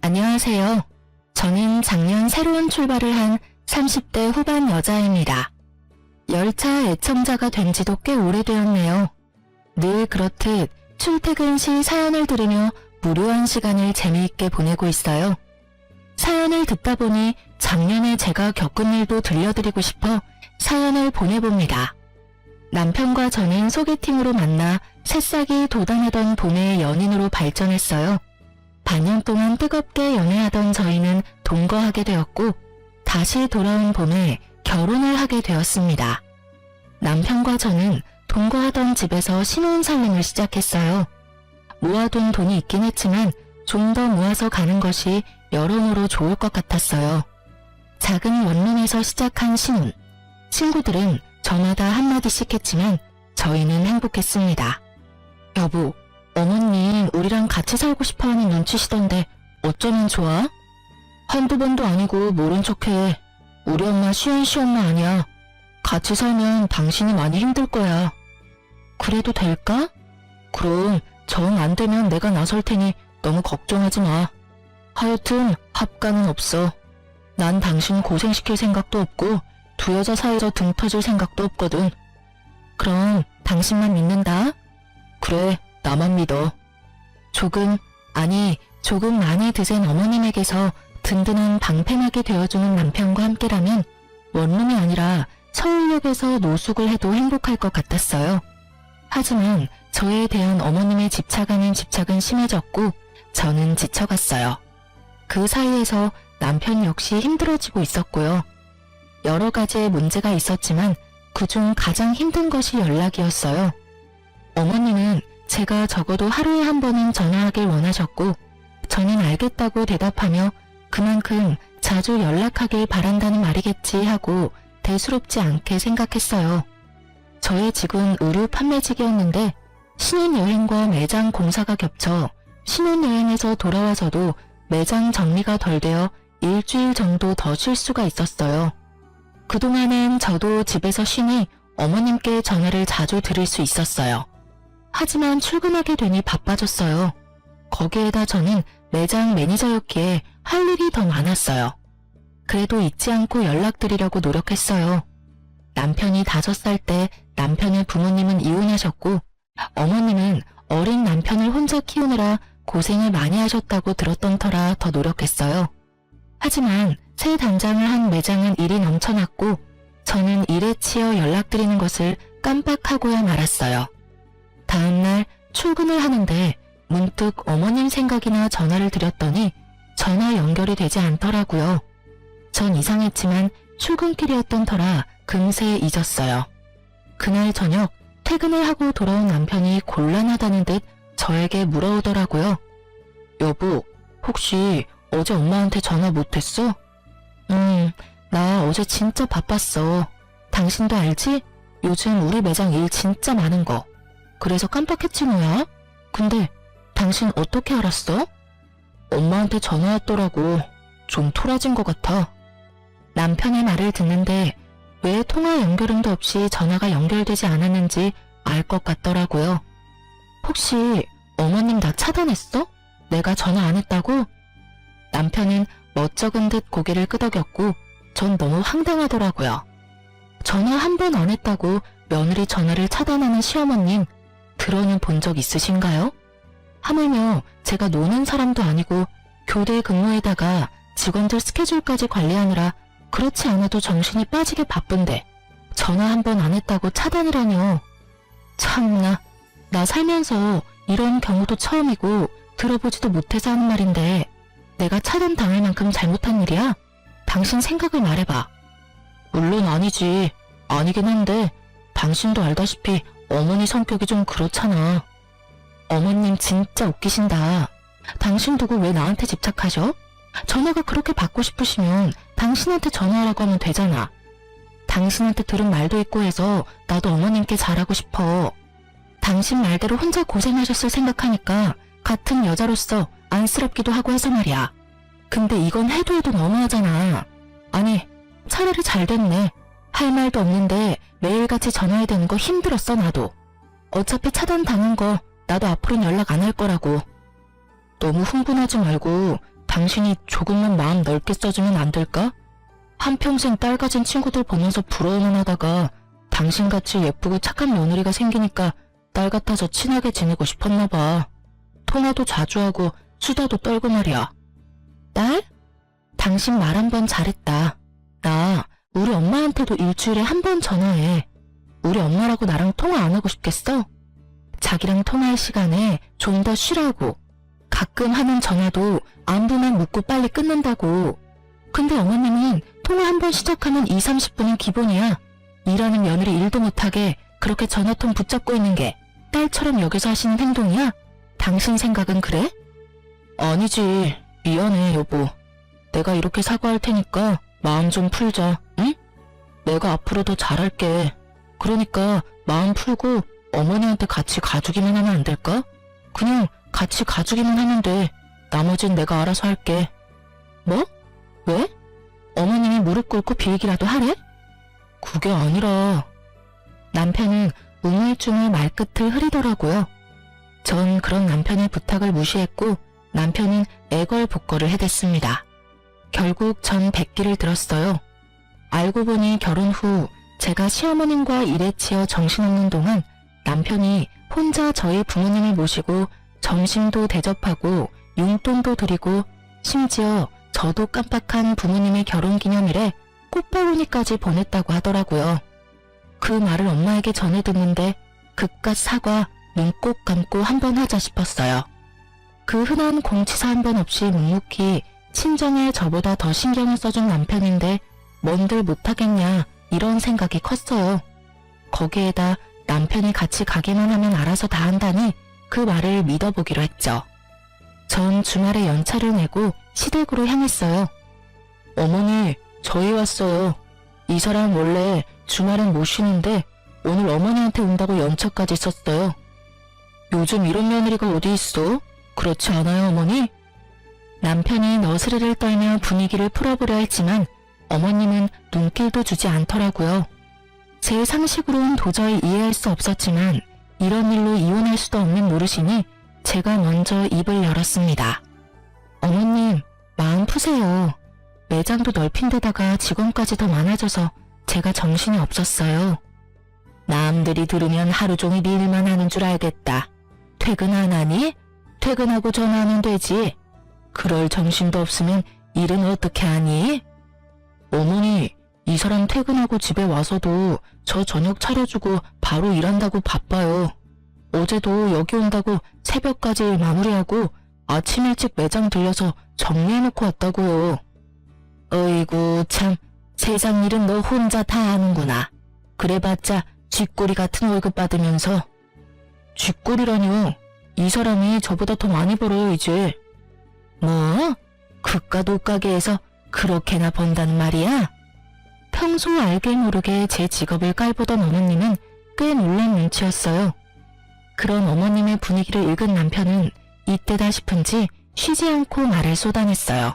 안녕하세요. 저는 작년 새로운 출발을 한 30대 후반 여자입니다. 열차 애청자가 된 지도 꽤 오래되었네요. 늘 그렇듯 출퇴근 시 사연을 들으며 무료한 시간을 재미있게 보내고 있어요. 사연을 듣다 보니 작년에 제가 겪은 일도 들려드리고 싶어 사연을 보내봅니다. 남편과 저는 소개팅으로 만나 새싹이 돋아나던 봄에 연인으로 발전했어요. 반년 동안 뜨겁게 연애하던 저희는 동거하게 되었고 다시 돌아온 봄에 결혼을 하게 되었습니다. 남편과 저는 동거하던 집에서 신혼살림을 시작했어요. 모아둔 돈이 있긴 했지만 좀 더 모아서 가는 것이 여러모로 좋을 것 같았어요. 작은 원룸에서 시작한 신혼. 친구들은 저마다 한마디씩 했지만 저희는 행복했습니다. 여보, 어머님 우리랑 같이 살고 싶어하는 눈치시던데 어쩌면 좋아? 한두 번도 아니고 모른 척해. 우리 엄마 시원시엄마 아니야. 같이 살면 당신이 많이 힘들 거야. 그래도 될까? 그럼 정 안 되면 내가 나설 테니 너무 걱정하지 마. 하여튼 합가는 없어. 난 당신 고생시킬 생각도 없고 두 여자 사이에서 등 터질 생각도 없거든. 그럼 당신만 믿는다? 그래, 나만 믿어. 조금 많이 드센 어머님에게서 든든한 방패막이 되어주는 남편과 함께라면 원룸이 아니라 서울역에서 노숙을 해도 행복할 것 같았어요. 하지만 저에 대한 어머님의 집착 아닌 집착은 심해졌고 저는 지쳐갔어요. 그 사이에서 남편 역시 힘들어지고 있었고요. 여러 가지의 문제가 있었지만 그중 가장 힘든 것이 연락이었어요. 어머님은 제가 적어도 하루에 한 번은 전화하길 원하셨고 저는 알겠다고 대답하며 그만큼 자주 연락하길 바란다는 말이겠지 하고 대수롭지 않게 생각했어요. 저의 직은 의류 판매직이었는데 신혼여행과 매장 공사가 겹쳐 신혼여행에서 돌아와서도 매장 정리가 덜 되어 일주일 정도 더 쉴 수가 있었어요. 그동안은 저도 집에서 쉬니 어머님께 전화를 자주 드릴 수 있었어요. 하지만 출근하게 되니 바빠졌어요. 거기에다 저는 매장 매니저였기에 할 일이 더 많았어요. 그래도 잊지 않고 연락드리려고 노력했어요. 남편이 5살 때 남편의 부모님은 이혼하셨고 어머님은 어린 남편을 혼자 키우느라 고생을 많이 하셨다고 들었던 터라 더 노력했어요. 하지만 새 단장을 한 매장은 일이 넘쳐났고 저는 일에 치여 연락드리는 것을 깜빡하고야 말았어요. 다음날 출근을 하는데 문득 어머님 생각이나 전화를 드렸더니 전화 연결이 되지 않더라고요. 전 이상했지만 출근길이었던 터라 금세 잊었어요. 그날 저녁 퇴근을 하고 돌아온 남편이 곤란하다는 듯 저에게 물어오더라고요. 여보, 혹시 어제 엄마한테 전화 못했어? 나 어제 진짜 바빴어. 당신도 알지? 요즘 우리 매장 일 진짜 많은 거. 그래서 깜빡했지 뭐야? 근데 당신 어떻게 알았어? 엄마한테 전화 왔더라고. 좀 토라진 것 같아. 남편의 말을 듣는데 왜 통화 연결음도 없이 전화가 연결되지 않았는지 알 것 같더라고요. 혹시 어머님 나 차단했어? 내가 전화 안 했다고? 남편은 멋쩍은 듯 고개를 끄덕였고 전 너무 황당하더라고요. 전화 한 번 안 했다고 며느리 전화를 차단하는 시어머님 들어는 본 적 있으신가요? 하물며 제가 노는 사람도 아니고 교대 근무에다가 직원들 스케줄까지 관리하느라 그렇지 않아도 정신이 빠지게 바쁜데 전화 한 번 안 했다고 차단이라뇨. 참나, 나 살면서 이런 경우도 처음이고 들어보지도 못해서 하는 말인데 내가 차단당할 만큼 잘못한 일이야? 당신 생각을 말해봐. 물론 아니지. 아니긴 한데 당신도 알다시피 어머니 성격이 좀 그렇잖아. 어머님 진짜 웃기신다. 당신 두고 왜 나한테 집착하셔? 전화가 그렇게 받고 싶으시면 당신한테 전화하라고 하면 되잖아. 당신한테 들은 말도 있고 해서 나도 어머님께 잘하고 싶어. 당신 말대로 혼자 고생하셨을 생각하니까 같은 여자로서 안쓰럽기도 하고 해서 말이야. 근데 이건 해도 너무하잖아. 아니, 차라리 잘 됐네. 할 말도 없는데 매일같이 전화해야 되는 거 힘들었어, 나도. 어차피 차단당한 거 나도 앞으로는 연락 안 할 거라고. 너무 흥분하지 말고 당신이 조금만 마음 넓게 써주면 안 될까? 한평생 딸 가진 친구들 보면서 부러워만 하다가 당신같이 예쁘고 착한 며느리가 생기니까 딸 같아서 친하게 지내고 싶었나 봐. 통화도 자주 하고 수다도 떨고 말이야. 딸? 당신 말 한 번 잘했다. 나 우리 엄마한테도 일주일에 한 번 전화해. 우리 엄마라고 나랑 통화 안 하고 싶겠어? 자기랑 통화할 시간에 좀 더 쉬라고. 가끔 하는 전화도 안부만 묻고 빨리 끊는다고. 근데 어머님은 통화 한 번 시작하면 2, 30분은 기본이야. 일하는 며느리 일도 못하게 그렇게 전화통 붙잡고 있는 게 딸처럼 여기서 하시는 행동이야? 당신 생각은 그래? 아니지. 미안해, 여보. 내가 이렇게 사과할 테니까 마음 좀 풀자, 응? 내가 앞으로 더 잘할게. 그러니까 마음 풀고 어머니한테 같이 가주기만 하면 안 될까? 그냥 같이 가주기만 하면 돼. 나머진 내가 알아서 할게. 뭐? 왜? 어머님이 무릎 꿇고 빌기라도 하래? 그게 아니라... 남편은 우물쭈물 말끝을 흐리더라고요. 전 그런 남편의 부탁을 무시했고 남편은 애걸복걸을 해댔습니다. 결국 전 백기를 들었어요. 알고 보니 결혼 후 제가 시어머님과 일에 치여 정신없는 동안 남편이 혼자 저희 부모님을 모시고 점심도 대접하고 용돈도 드리고 심지어 저도 깜빡한 부모님의 결혼기념일에 꽃바구니까지 보냈다고 하더라고요. 그 말을 엄마에게 전해 듣는데 그깟 사과 눈 꼭 감고 한번 하자 싶었어요. 그 흔한 공치사 한 번 없이 묵묵히 친정에 저보다 더 신경을 써준 남편인데 뭔들 못하겠냐 이런 생각이 컸어요. 거기에다 남편이 같이 가기만 하면 알아서 다 한다니 그 말을 믿어보기로 했죠. 전 주말에 연차를 내고 시댁으로 향했어요. 어머니, 저희 왔어요. 이 사람 원래 주말엔 못 쉬는데 오늘 어머니한테 온다고 연차까지 썼어요. 요즘 이런 며느리가 어디 있어? 그렇지 않아요, 어머니? 남편이 너스레를 떨며 분위기를 풀어보려 했지만 어머님은 눈길도 주지 않더라고요. 제 상식으로는 도저히 이해할 수 없었지만 이런 일로 이혼할 수도 없는 노릇이니 제가 먼저 입을 열었습니다. 어머님, 마음 푸세요. 매장도 넓힌 데다가 직원까지 더 많아져서 제가 정신이 없었어요. 남들이 들으면 하루 종일 일만 하는 줄 알겠다. 퇴근 안 하니? 퇴근하고 전화하면 되지. 그럴 정신도 없으면 일은 어떻게 하니? 어머니, 이 사람 퇴근하고 집에 와서도 저 저녁 차려주고 바로 일한다고 바빠요. 어제도 여기 온다고 새벽까지 일 마무리하고 아침 일찍 매장 들려서 정리해놓고 왔다고요. 어이구 참, 세상 일은 너 혼자 다 하는구나. 그래봤자 쥐꼬리 같은 월급 받으면서. 쥐꼬리라뇨? 이 사람이 저보다 더 많이 벌어요 이제. 뭐? 그깟 옷가게에서 그렇게나 번다는 말이야? 평소 알게 모르게 제 직업을 깔보던 어머님은 꽤 놀란 눈치였어요. 그런 어머님의 분위기를 읽은 남편은 이때다 싶은지 쉬지 않고 말을 쏟아냈어요.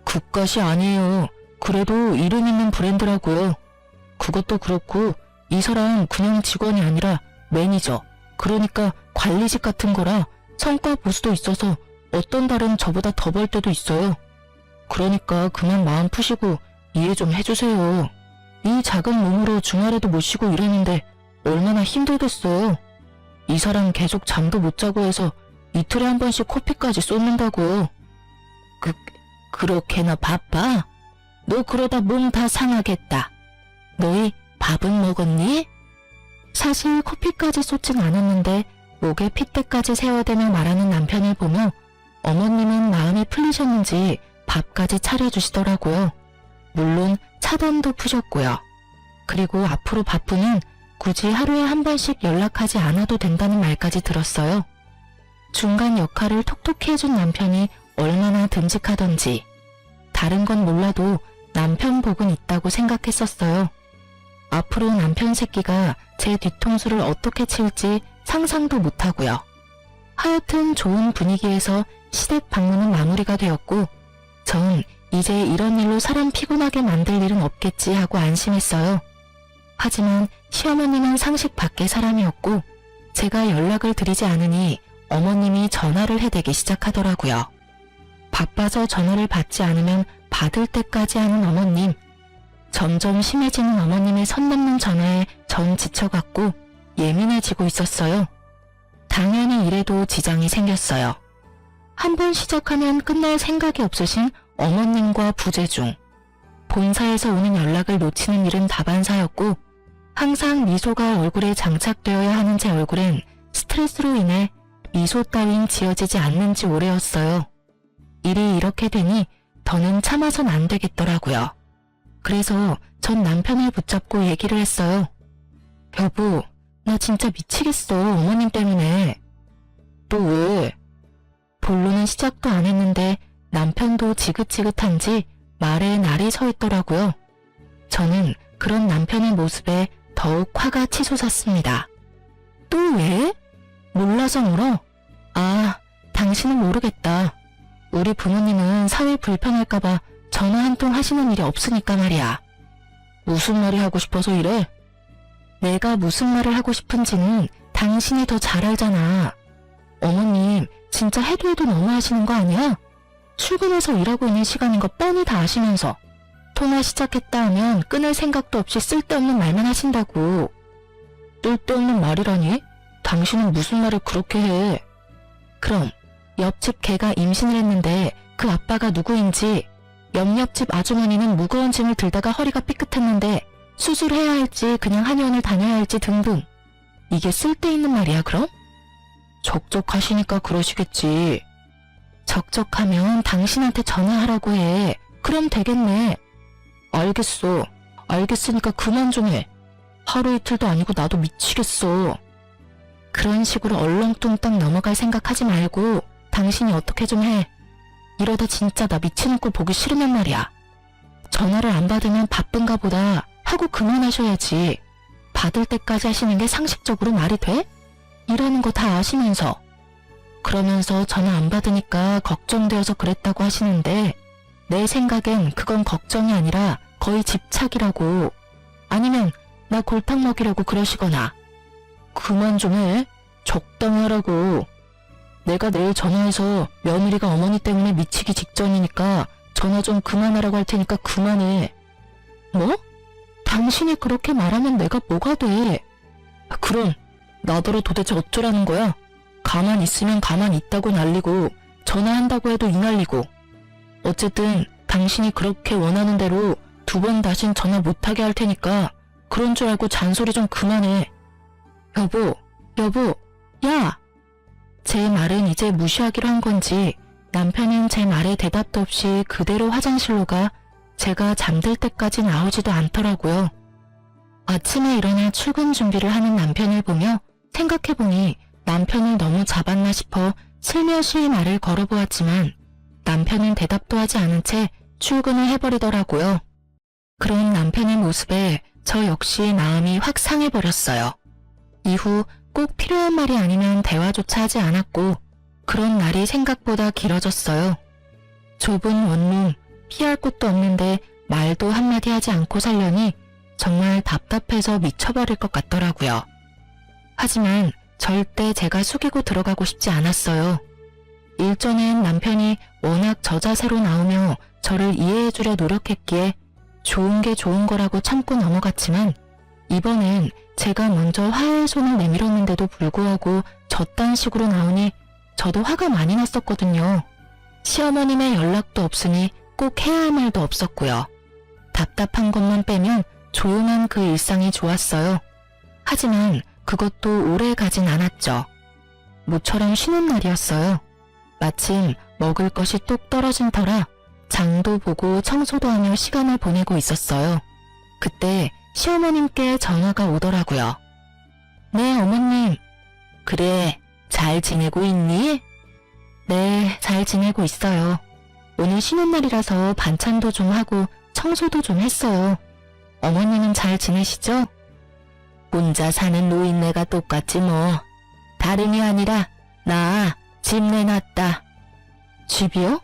그깟이 아니에요. 그래도 이름 있는 브랜드라고요. 그것도 그렇고 이 사람 그냥 직원이 아니라 매니저, 그러니까 관리직 같은 거라 성과 보수도 있어서 어떤 달은 저보다 더 벌 때도 있어요. 그러니까 그만 마음 푸시고 이해 좀 해주세요. 이 작은 몸으로 주말에도 못 쉬고 이러는데 얼마나 힘들겠어요. 이 사람 계속 잠도 못 자고 해서 이틀에 한 번씩 코피까지 쏟는다고요. 그렇게나 바빠? 너 그러다 몸 다 상하겠다. 너희 밥은 먹었니? 사실 코피까지 쏟진 않았는데 목에 핏대까지 세워대며 말하는 남편을 보며 어머님은 마음이 풀리셨는지 밥까지 차려주시더라고요. 물론 차단도 푸셨고요. 그리고 앞으로 바쁘면 굳이 하루에 한 번씩 연락하지 않아도 된다는 말까지 들었어요. 중간 역할을 톡톡히 해준 남편이 얼마나 듬직하던지 다른 건 몰라도 남편 복은 있다고 생각했었어요. 앞으로 남편 새끼가 제 뒤통수를 어떻게 칠지 상상도 못하고요. 하여튼 좋은 분위기에서 시댁 방문은 마무리가 되었고 전 이제 이런 일로 사람 피곤하게 만들 일은 없겠지 하고 안심했어요. 하지만 시어머님은 상식 밖의 사람이었고 제가 연락을 드리지 않으니 어머님이 전화를 해대기 시작하더라고요. 바빠서 전화를 받지 않으면 받을 때까지 하는 어머님. 점점 심해지는 어머님의 선 넘는 전화에 전 지쳐갔고 예민해지고 있었어요. 당연히 이래도 지장이 생겼어요. 한번 시작하면 끝날 생각이 없으신 어머님과 부재중. 본사에서 오는 연락을 놓치는 일은 다반사였고 항상 미소가 얼굴에 장착되어야 하는 제 얼굴엔 스트레스로 인해 미소 따윈 지어지지 않는 지 오래였어요. 일이 이렇게 되니 더는 참아선 안 되겠더라고요. 그래서 전 남편을 붙잡고 얘기를 했어요. 여보, 나 진짜 미치겠어, 어머님 때문에. 또 왜? 본론은 시작도 안 했는데 남편도 지긋지긋한지 말에 날이 서 있더라고요. 저는 그런 남편의 모습에 더욱 화가 치솟았습니다. 또 왜? 몰라서 물어? 아, 당신은 모르겠다. 우리 부모님은 사회 불편할까봐 전화 한 통 하시는 일이 없으니까 말이야. 무슨 말이 하고 싶어서 이래? 내가 무슨 말을 하고 싶은지는 당신이 더 잘 알잖아. 어머님, 진짜 해도 해도 너무 하시는 거 아니야? 출근해서 일하고 있는 시간인 거 뻔히 다 아시면서 통화 시작했다 하면 끊을 생각도 없이 쓸데없는 말만 하신다고. 쓸데없는 말이라니? 당신은 무슨 말을 그렇게 해? 그럼 옆집 개가 임신을 했는데 그 아빠가 누구인지, 옆집 아주머니는 무거운 짐을 들다가 허리가 삐끗했는데 수술해야 할지 그냥 한의원을 다녀야 할지 등등. 이게 쓸데있는 말이야 그럼? 적적하시니까 그러시겠지. 적적하면 당신한테 전화하라고 해. 그럼 되겠네. 알겠어. 알겠으니까 그만 좀 해. 하루 이틀도 아니고 나도 미치겠어. 그런 식으로 얼렁뚱땅 넘어갈 생각하지 말고 당신이 어떻게 좀 해. 이러다 진짜 나 미치는 꼴 보기 싫으면 말이야. 전화를 안 받으면 바쁜가 보다 하고 그만하셔야지. 받을 때까지 하시는 게 상식적으로 말이 돼? 일하는 거 다 아시면서. 그러면서 전화 안 받으니까 걱정되어서 그랬다고 하시는데 내 생각엔 그건 걱정이 아니라 거의 집착이라고. 아니면 나 골탕 먹이려고 그러시거나. 그만 좀 해. 적당히 하라고. 내가 내일 전화해서 며느리가 어머니 때문에 미치기 직전이니까 전화 좀 그만하라고 할 테니까 그만해. 뭐? 당신이 그렇게 말하면 내가 뭐가 돼? 그럼 나더러 도대체 어쩌라는 거야? 가만 있으면 가만 있다고 난리고 전화한다고 해도 이 난리고. 어쨌든 당신이 그렇게 원하는 대로 2번 다신 전화 못하게 할 테니까 그런 줄 알고 잔소리 좀 그만해. 여보, 야! 제 말은 이제 무시하기로 한 건지 남편은 제 말에 대답도 없이 그대로 화장실로 가 제가 잠들 때까지 나오지도 않더라고요. 아침에 일어나 출근 준비를 하는 남편을 보며 생각해보니 남편을 너무 잡았나 싶어 슬며시 말을 걸어보았지만 남편은 대답도 하지 않은 채 출근을 해버리더라고요. 그런 남편의 모습에 저 역시 마음이 확 상해버렸어요. 이후 꼭 필요한 말이 아니면 대화조차 하지 않았고 그런 날이 생각보다 길어졌어요. 좁은 원룸, 피할 곳도 없는데 말도 한마디 하지 않고 살려니 정말 답답해서 미쳐버릴 것 같더라고요. 하지만 절대 제가 숙이고 들어가고 싶지 않았어요. 일전엔 남편이 워낙 저자세로 나오며 저를 이해해주려 노력했기에 좋은 게 좋은 거라고 참고 넘어갔지만 이번엔 제가 먼저 화해의 손을 내밀었는데도 불구하고 저딴 식으로 나오니 저도 화가 많이 났었거든요. 시어머님의 연락도 없으니 꼭 해야 할 말도 없었고요. 답답한 것만 빼면 조용한 그 일상이 좋았어요. 하지만 그것도 오래 가진 않았죠. 모처럼 쉬는 날이었어요. 마침 먹을 것이 뚝 떨어진 터라 장도 보고 청소도 하며 시간을 보내고 있었어요. 그때 시어머님께 전화가 오더라고요. 네, 어머님. 그래, 잘 지내고 있니? 네, 잘 지내고 있어요. 오늘 쉬는 날이라서 반찬도 좀 하고 청소도 좀 했어요. 어머님은 잘 지내시죠? 혼자 사는 노인네가 똑같지 뭐. 다름이 아니라 나 집 내놨다. 집이요?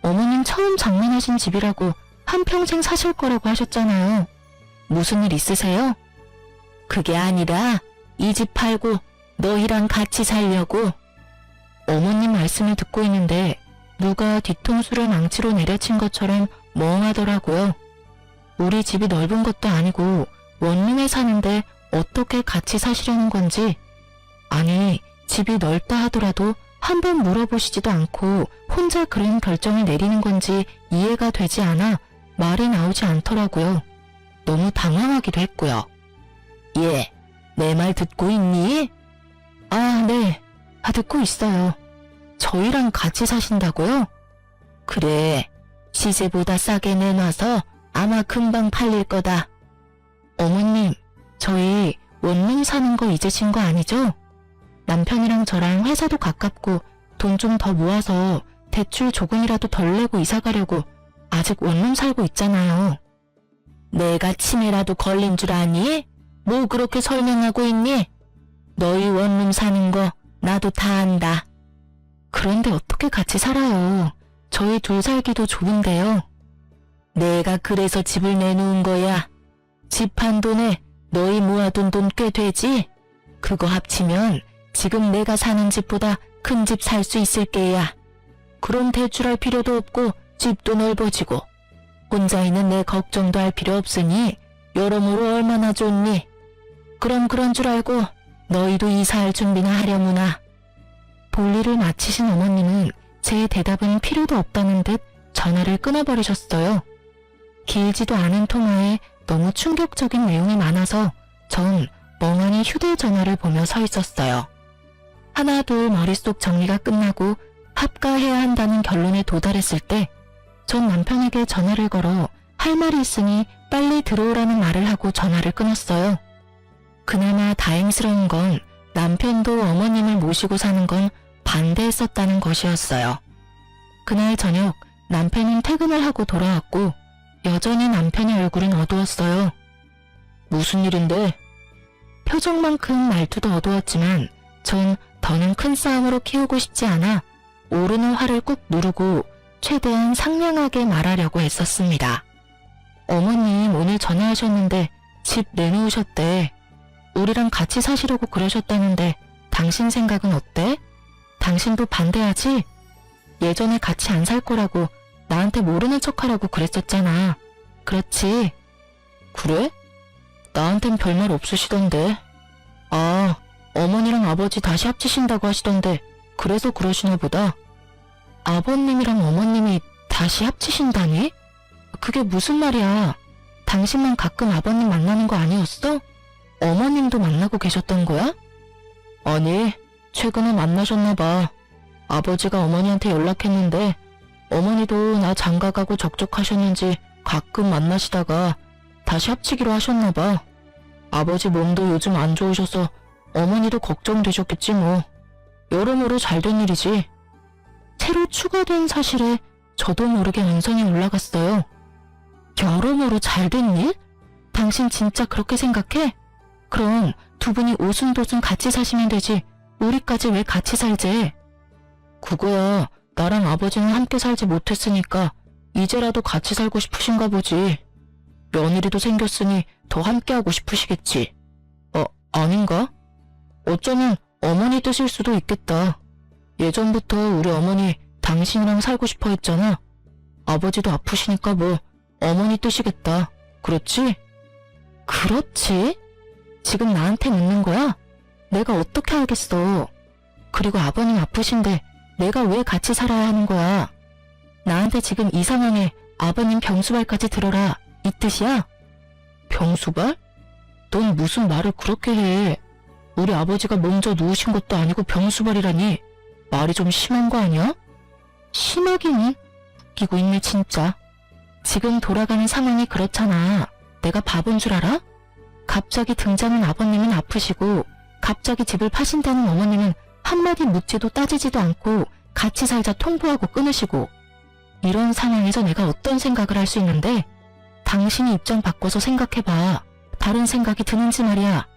어머님 처음 장만하신 집이라고 한평생 사실 거라고 하셨잖아요. 무슨 일 있으세요? 그게 아니라 이 집 팔고 너희랑 같이 살려고. 어머님 말씀을 듣고 있는데 누가 뒤통수를 망치로 내려친 것처럼 멍하더라고요. 우리 집이 넓은 것도 아니고 원룸에 사는데 어떻게 같이 사시려는 건지. 아니, 집이 넓다 하더라도 한번 물어보시지도 않고 혼자 그런 결정을 내리는 건지 이해가 되지 않아 말이 나오지 않더라고요. 너무 당황하기도 했고요. 예, 내 말 듣고 있니? 아, 네. 듣고 있어요. 저희랑 같이 사신다고요? 그래, 시세보다 싸게 내놔서 아마 금방 팔릴 거다. 어머님, 저희 원룸 사는 거 잊으신 거 아니죠? 남편이랑 저랑 회사도 가깝고 돈 좀 더 모아서 대출 조금이라도 덜 내고 이사 가려고 아직 원룸 살고 있잖아요. 내가 치매라도 걸린 줄 아니? 뭐 그렇게 설명하고 있니? 너희 원룸 사는 거 나도 다 안다. 그런데 어떻게 같이 살아요? 저희 둘 살기도 좁은데요. 내가 그래서 집을 내놓은 거야. 집 한 돈에 너희 모아둔 돈 꽤 되지? 그거 합치면 지금 내가 사는 집보다 큰 집 살 수 있을 게야. 그럼 대출할 필요도 없고 집도 넓어지고 혼자 있는 내 걱정도 할 필요 없으니 여러모로 얼마나 좋니? 그럼 그런 줄 알고 너희도 이사할 준비나 하려무나. 볼일을 마치신 어머님은 제 대답은 필요도 없다는 듯 전화를 끊어버리셨어요. 길지도 않은 통화에 너무 충격적인 내용이 많아서 전 멍하니 휴대전화를 보며 서 있었어요. 하나 둘 머릿속 정리가 끝나고 합가해야 한다는 결론에 도달했을 때 전 남편에게 전화를 걸어 할 말이 있으니 빨리 들어오라는 말을 하고 전화를 끊었어요. 그나마 다행스러운 건 남편도 어머님을 모시고 사는 건 반대했었다는 것이었어요. 그날 저녁 남편은 퇴근을 하고 돌아왔고 여전히 남편의 얼굴은 어두웠어요. 무슨 일인데? 표정만큼 말투도 어두웠지만 전 더는 큰 싸움으로 키우고 싶지 않아 오르는 화를 꾹 누르고 최대한 상냥하게 말하려고 했었습니다. 어머님 오늘 전화하셨는데 집 내놓으셨대. 우리랑 같이 사시려고 그러셨다는데 당신 생각은 어때? 당신도 반대하지? 예전에 같이 안 살 거라고 나한테 모르는 척하라고 그랬었잖아. 그렇지? 그래? 나한텐 별말 없으시던데. 아, 어머니랑 아버지 다시 합치신다고 하시던데 그래서 그러시나 보다. 아버님이랑 어머님이 다시 합치신다니? 그게 무슨 말이야? 당신만 가끔 아버님 만나는 거 아니었어? 어머님도 만나고 계셨던 거야? 아니, 최근에 만나셨나 봐. 아버지가 어머니한테 연락했는데 어머니도 나 장가가고 적적하셨는지 가끔 만나시다가 다시 합치기로 하셨나 봐. 아버지 몸도 요즘 안 좋으셔서 어머니도 걱정되셨겠지 뭐. 여러모로 잘된 일이지. 새로 추가된 사실에 저도 모르게 언성이 올라갔어요. 여러모로 잘된 일? 당신 진짜 그렇게 생각해? 그럼 두 분이 오순도순 같이 사시면 되지. 우리까지 왜 같이 살지? 그거야 나랑 아버지는 함께 살지 못했으니까 이제라도 같이 살고 싶으신가 보지. 며느리도 생겼으니 더 함께하고 싶으시겠지. 아닌가? 어쩌면 어머니 뜻일 수도 있겠다. 예전부터 우리 어머니 당신이랑 살고 싶어 했잖아. 아버지도 아프시니까 뭐 어머니 뜻이겠다. 그렇지? 그렇지? 지금 나한테 묻는 거야? 내가 어떻게 알겠어. 그리고 아버님 아프신데 내가 왜 같이 살아야 하는 거야? 나한테 지금 이 상황에 아버님 병수발까지 들어라 이 뜻이야? 병수발? 넌 무슨 말을 그렇게 해. 우리 아버지가 먼저 누우신 것도 아니고 병수발이라니. 말이 좀 심한 거 아니야? 심하기는? 웃기고 있네 진짜. 지금 돌아가는 상황이 그렇잖아. 내가 바본 줄 알아? 갑자기 등장한 아버님은 아프시고 갑자기 집을 파신다는 어머님은 한마디 묻지도 따지지도 않고 같이 살자 통보하고 끊으시고. 이런 상황에서 내가 어떤 생각을 할 수 있는데? 당신이 입장 바꿔서 생각해봐. 다른 생각이 드는지 말이야.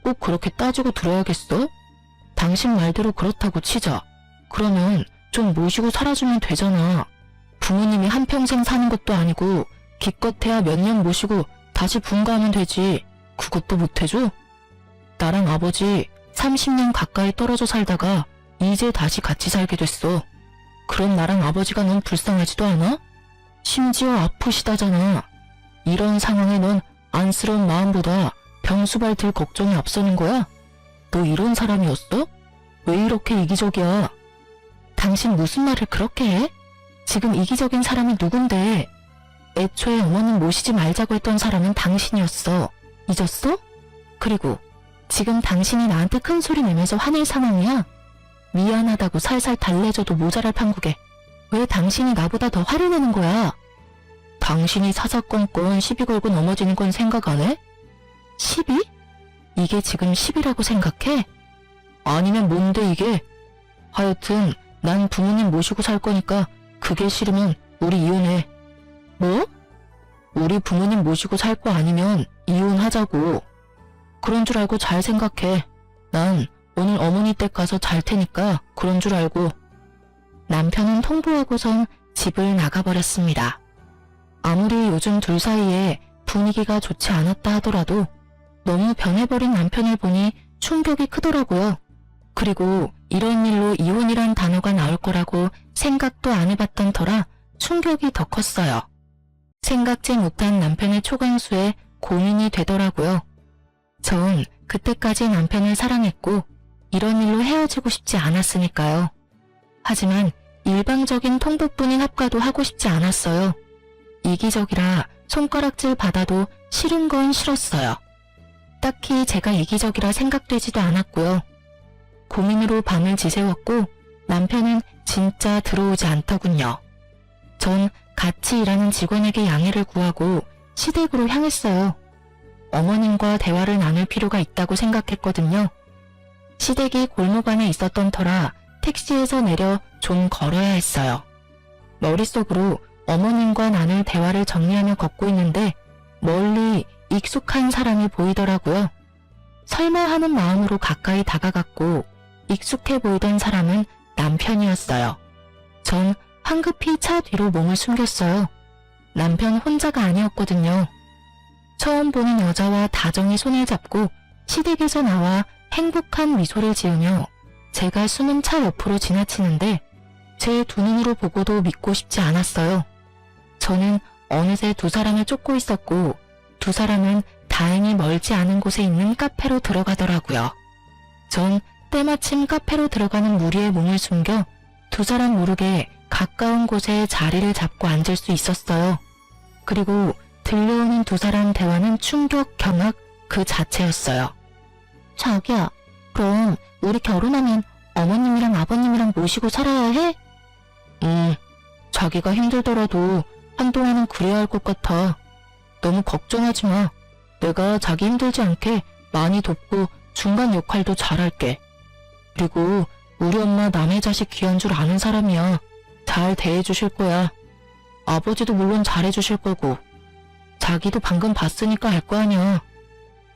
꼭 그렇게 따지고 들어야겠어? 당신 말대로 그렇다고 치자. 그러면 좀 모시고 살아주면 되잖아. 부모님이 한평생 사는 것도 아니고 기껏해야 몇 년 모시고 다시 분가하면 되지. 그것도 못해줘? 나랑 아버지 30년 가까이 떨어져 살다가 이제 다시 같이 살게 됐어. 그럼 나랑 아버지가 넌 불쌍하지도 않아? 심지어 아프시다잖아. 이런 상황에 넌 안쓰러운 마음보다 병수발 들 걱정이 앞서는 거야? 너 이런 사람이었어? 왜 이렇게 이기적이야? 당신 무슨 말을 그렇게 해? 지금 이기적인 사람이 누군데? 애초에 어머님 모시지 말자고 했던 사람은 당신이었어. 잊었어? 그리고 지금 당신이 나한테 큰 소리 내면서 화낼 상황이야? 미안하다고 살살 달래줘도 모자랄 판국에 왜 당신이 나보다 더 화를 내는 거야? 당신이 사사건건 시비 걸고 넘어지는 건 생각 안 해? 시비? 이게 지금 시비라고 생각해? 아니면 뭔데 이게? 하여튼 난 부모님 모시고 살 거니까 그게 싫으면 우리 이혼해. 뭐? 우리 부모님 모시고 살 거 아니면 이혼하자고. 그런 줄 알고 잘 생각해. 난 오늘 어머니 댁 가서 잘 테니까 그런 줄 알고. 남편은 통보하고선 집을 나가버렸습니다. 아무리 요즘 둘 사이에 분위기가 좋지 않았다 하더라도 너무 변해버린 남편을 보니 충격이 크더라고요. 그리고 이런 일로 이혼이란 단어가 나올 거라고 생각도 안 해봤던 터라 충격이 더 컸어요. 생각지 못한 남편의 초강수에 고민이 되더라고요. 전 그때까지 남편을 사랑했고 이런 일로 헤어지고 싶지 않았으니까요. 하지만 일방적인 통보뿐인 합가도 하고 싶지 않았어요. 이기적이라 손가락질 받아도 싫은 건 싫었어요. 딱히 제가 이기적이라 생각되지도 않았고요. 고민으로 밤을 지새웠고 남편은 진짜 들어오지 않더군요. 전 같이 일하는 직원에게 양해를 구하고 시댁으로 향했어요. 어머님과 대화를 나눌 필요가 있다고 생각했거든요. 시댁이 골목 안에 있었던 터라 택시에서 내려 좀 걸어야 했어요. 머릿속으로 어머님과 나눌 대화를 정리하며 걷고 있는데 멀리 익숙한 사람이 보이더라고요. 설마 하는 마음으로 가까이 다가갔고 익숙해 보이던 사람은 남편이었어요. 전 황급히 차 뒤로 몸을 숨겼어요. 남편 혼자가 아니었거든요. 처음 보는 여자와 다정히 손을 잡고 시댁에서 나와 행복한 미소를 지으며 제가 숨은 차 옆으로 지나치는데 제 두 눈으로 보고도 믿고 싶지 않았어요. 저는 어느새 두 사람을 쫓고 있었고 두 사람은 다행히 멀지 않은 곳에 있는 카페로 들어가더라고요. 전 때마침 카페로 들어가는 무리에 몸을 숨겨 두 사람 모르게 가까운 곳에 자리를 잡고 앉을 수 있었어요. 그리고 들려오는 두 사람 대화는 충격, 경악 그 자체였어요. 자기야, 그럼 우리 결혼하면 어머님이랑 아버님이랑 모시고 살아야 해? 자기가 힘들더라도 한동안은 그래야 할 것 같아. 너무 걱정하지 마. 내가 자기 힘들지 않게 많이 돕고 중간 역할도 잘할게. 그리고 우리 엄마 남의 자식 귀한 줄 아는 사람이야. 잘 대해주실 거야. 아버지도 물론 잘해주실 거고. 자기도 방금 봤으니까 알 거 아니야.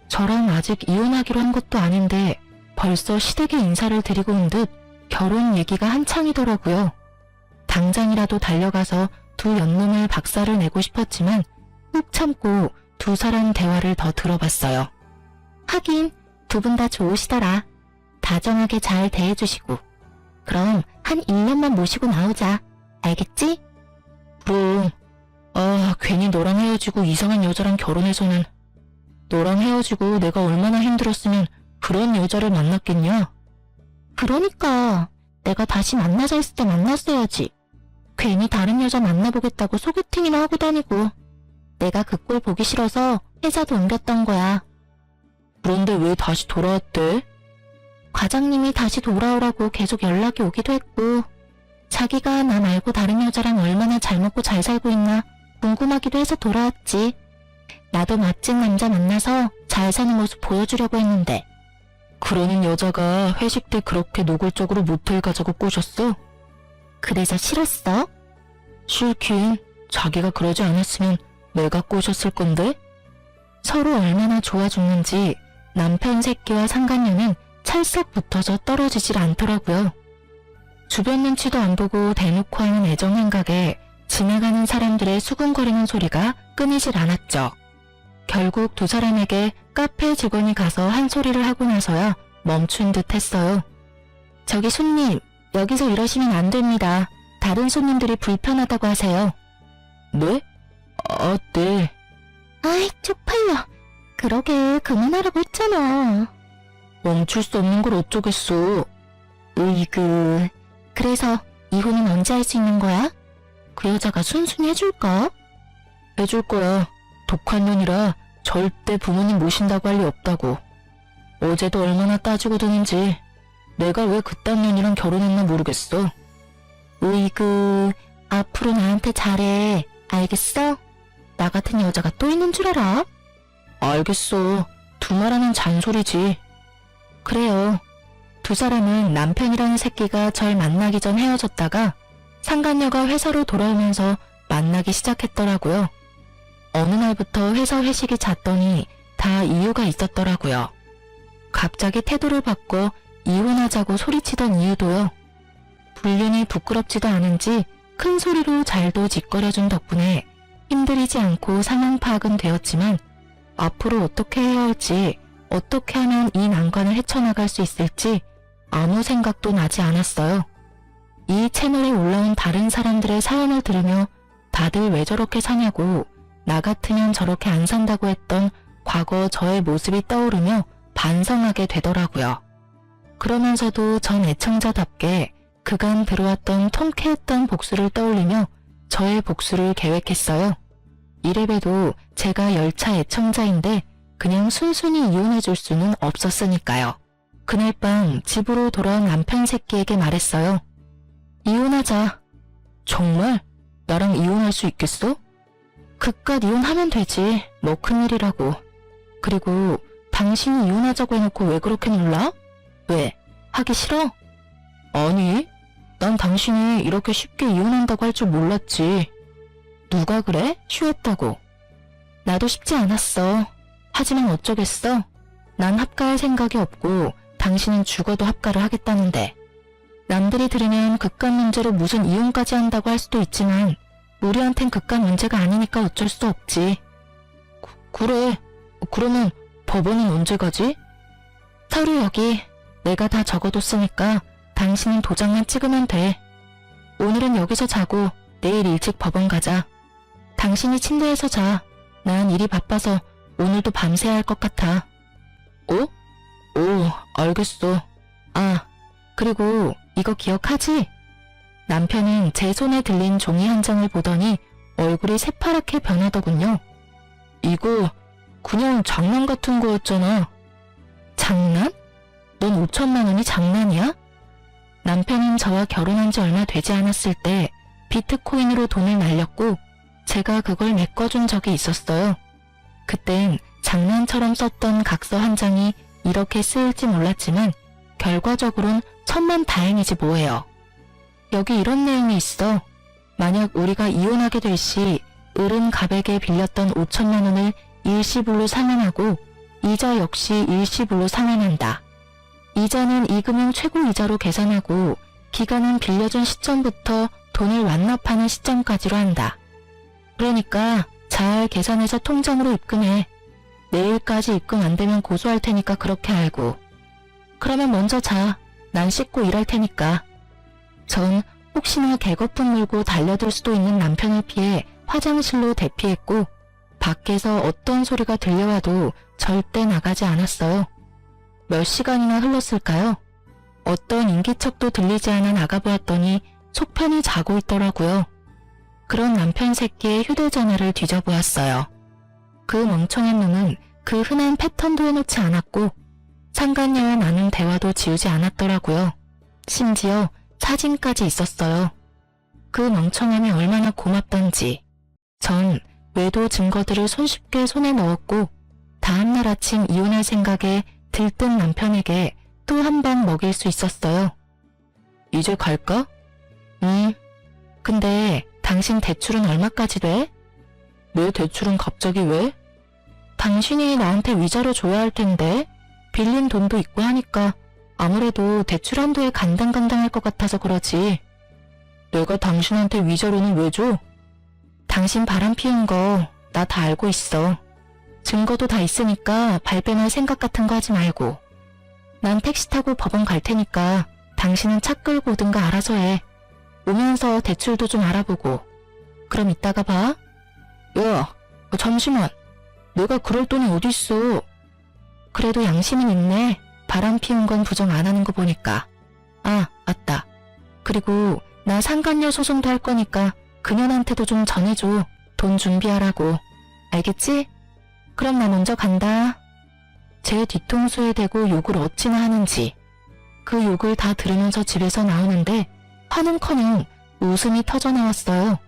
저랑 아직 이혼하기로 한 것도 아닌데 벌써 시댁에 인사를 드리고 온 듯 결혼 얘기가 한창이더라고요. 당장이라도 달려가서 두 연놈을 박살을 내고 싶었지만 꾹 참고 두 사람 대화를 더 들어봤어요. 하긴 두 분 다 좋으시더라. 다정하게 잘 대해주시고. 그럼 한 1년만 모시고 나오자. 알겠지? 그럼. 괜히 너랑 헤어지고 이상한 여자랑 결혼해서는. 너랑 헤어지고 내가 얼마나 힘들었으면 그런 여자를 만났겠냐? 그러니까 내가 다시 만나자 했을 때 만났어야지. 괜히 다른 여자 만나보겠다고 소개팅이나 하고 다니고. 내가 그 꼴 보기 싫어서 회사도 옮겼던 거야. 그런데 왜 다시 돌아왔대? 과장님이 다시 돌아오라고 계속 연락이 오기도 했고 자기가 나 말고 다른 여자랑 얼마나 잘 먹고 잘 살고 있나 궁금하기도 해서 돌아왔지. 나도 멋진 남자 만나서 잘 사는 모습 보여주려고 했는데. 그러는 여자가 회식 때 그렇게 노골적으로 모텔 가자고 꼬셨어? 그래서 싫었어? 싫긴. 자기가 그러지 않았으면 내가 꼬셨을 건데? 서로 얼마나 좋아 죽는지 남편 새끼와 상간녀는 찰싹 붙어서 떨어지질 않더라고요. 주변 눈치도 안 보고 대놓고 하는 애정 행각에 지나가는 사람들의 수근거리는 소리가 끊이질 않았죠. 결국 두 사람에게 카페 직원이 가서 한 소리를 하고 나서야 멈춘 듯 했어요. 저기 손님, 여기서 이러시면 안 됩니다. 다른 손님들이 불편하다고 하세요. 네? 아, 네. 아이, 쪽팔려. 그러게 그만하라고 했잖아. 멈출 수 없는 걸 어쩌겠어. 으이그. 그래서 이혼은 언제 할 수 있는 거야? 그 여자가 순순히 해줄까? 해줄 거야. 독한 년이라 절대 부모님 모신다고 할 리 없다고. 어제도 얼마나 따지고 드는지 내가 왜 그딴 년이랑 결혼했나 모르겠어. 으이그, 앞으로 나한테 잘해. 알겠어? 나 같은 여자가 또 있는 줄 알아? 알겠어. 두말하는 잔소리지. 그래요. 두 사람은 남편이라는 새끼가 절 만나기 전 헤어졌다가 상간녀가 회사로 돌아오면서 만나기 시작했더라고요. 어느 날부터 회사 회식이 잦더니 다 이유가 있었더라고요. 갑자기 태도를 바꿔 이혼하자고 소리치던 이유도요. 불륜이 부끄럽지도 않은지 큰 소리로 잘도 짓거려준 덕분에 힘들이지 않고 상황 파악은 되었지만 앞으로 어떻게 해야 할지, 어떻게 하면 이 난관을 헤쳐나갈 수 있을지 아무 생각도 나지 않았어요. 이 채널에 올라온 다른 사람들의 사연을 들으며 다들 왜 저렇게 사냐고, 나 같으면 저렇게 안 산다고 했던 과거 저의 모습이 떠오르며 반성하게 되더라고요. 그러면서도 전 애청자답게 그간 들어왔던 통쾌했던 복수를 떠올리며 저의 복수를 계획했어요. 이래봬도 제가 열차 애청자인데 그냥 순순히 이혼해줄 수는 없었으니까요. 그날 밤 집으로 돌아온 남편 새끼에게 말했어요. 이혼하자. 정말? 나랑 이혼할 수 있겠어? 그깟 이혼하면 되지. 뭐 큰일이라고. 그리고 당신이 이혼하자고 해놓고 왜 그렇게 놀라? 왜? 하기 싫어? 아니, 난 당신이 이렇게 쉽게 이혼한다고 할 줄 몰랐지. 누가 그래? 쉬웠다고. 나도 쉽지 않았어. 하지만 어쩌겠어. 난 합가할 생각이 없고 당신은 죽어도 합가를 하겠다는데. 남들이 들으면 그깟 문제로 무슨 이혼까지 한다고 할 수도 있지만 우리한텐 그깟 문제가 아니니까 어쩔 수 없지. 그래. 그러면 법원은 언제 가지? 서류 여기. 내가 다 적어뒀으니까 당신은 도장만 찍으면 돼. 오늘은 여기서 자고 내일 일찍 법원 가자. 당신이 침대에서 자. 난 일이 바빠서 오늘도 밤새야 할 것 같아. 어? 오, 알겠어. 아, 그리고 이거 기억하지? 남편은 제 손에 들린 종이 한 장을 보더니 얼굴이 새파랗게 변하더군요. 이거 그냥 장난 같은 거였잖아. 장난? 넌 5천만 원이 장난이야? 남편은 저와 결혼한 지 얼마 되지 않았을 때 비트코인으로 돈을 날렸고 제가 그걸 메꿔준 적이 있었어요. 그땐 장난처럼 썼던 각서 한 장이 이렇게 쓰일지 몰랐지만 결과적으로는 천만다행이지 뭐예요. 여기 이런 내용이 있어. 만약 우리가 이혼하게 될 시 을은 갑에게 빌렸던 5천만 원을 일시불로 상환하고 이자 역시 일시불로 상환한다. 이자는 이금융 최고이자로 계산하고 기간은 빌려준 시점부터 돈을 완납하는 시점까지로 한다. 그러니까 잘 계산해서 통장으로 입금해. 내일까지 입금 안 되면 고소할 테니까 그렇게 알고. 그러면 먼저 자. 난 씻고 일할 테니까. 전 혹시나 개거품 물고 달려들 수도 있는 남편을 피해 화장실로 대피했고 밖에서 어떤 소리가 들려와도 절대 나가지 않았어요. 몇 시간이나 흘렀을까요? 어떤 인기척도 들리지 않아 나가보았더니 속편히 자고 있더라고요. 그런 남편 새끼의 휴대전화를 뒤져보았어요. 그 멍청한 놈은 그 흔한 패턴도 해놓지 않았고 상간녀와 나눈 대화도 지우지 않았더라고요. 심지어 사진까지 있었어요. 그 멍청함이 얼마나 고맙던지. 전 외도 증거들을 손쉽게 손에 넣었고 다음날 아침 이혼할 생각에 들뜬 남편에게 또 한 방 먹일 수 있었어요. 이제 갈까? 근데 당신 대출은 얼마까지 돼? 내 대출은 갑자기 왜? 당신이 나한테 위자료 줘야 할 텐데 빌린 돈도 있고 하니까 아무래도 대출 한도에 간당간당할 것 같아서 그러지. 내가 당신한테 위자료는 왜 줘? 당신 바람 피운 거 나 다 알고 있어. 증거도 다 있으니까 발뺌할 생각 같은 거 하지 말고. 난 택시 타고 법원 갈 테니까 당신은 차 끌고 오든가 알아서 해. 오면서 대출도 좀 알아보고. 그럼 이따가 봐. 야, 잠시만. 내가 그럴 돈이 어딨어. 그래도 양심은 있네. 바람 피운 건 부정 안 하는 거 보니까. 아, 맞다. 그리고 나 상간녀 소송도 할 거니까 그년한테도 좀 전해줘. 돈 준비하라고. 알겠지? 그럼 나 먼저 간다. 제 뒤통수에 대고 욕을 어찌나 하는지. 그 욕을 다 들으면서 집에서 나오는데 화는커녕 웃음이 터져나왔어요.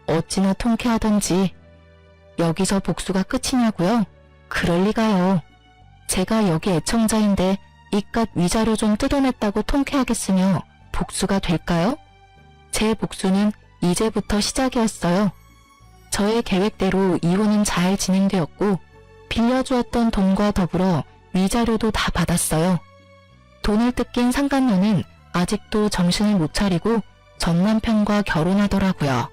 어찌나 통쾌하던지. 여기서 복수가 끝이냐고요? 그럴 리가요. 제가 여기 애청자인데 이깟 위자료 좀 뜯어냈다고 통쾌하겠으며 복수가 될까요? 제 복수는 이제부터 시작이었어요. 저의 계획대로 이혼은 잘 진행되었고 빌려주었던 돈과 더불어 위자료도 다 받았어요. 돈을 뜯긴 상간녀는 아직도 정신을 못 차리고 전 남편과 결혼하더라고요.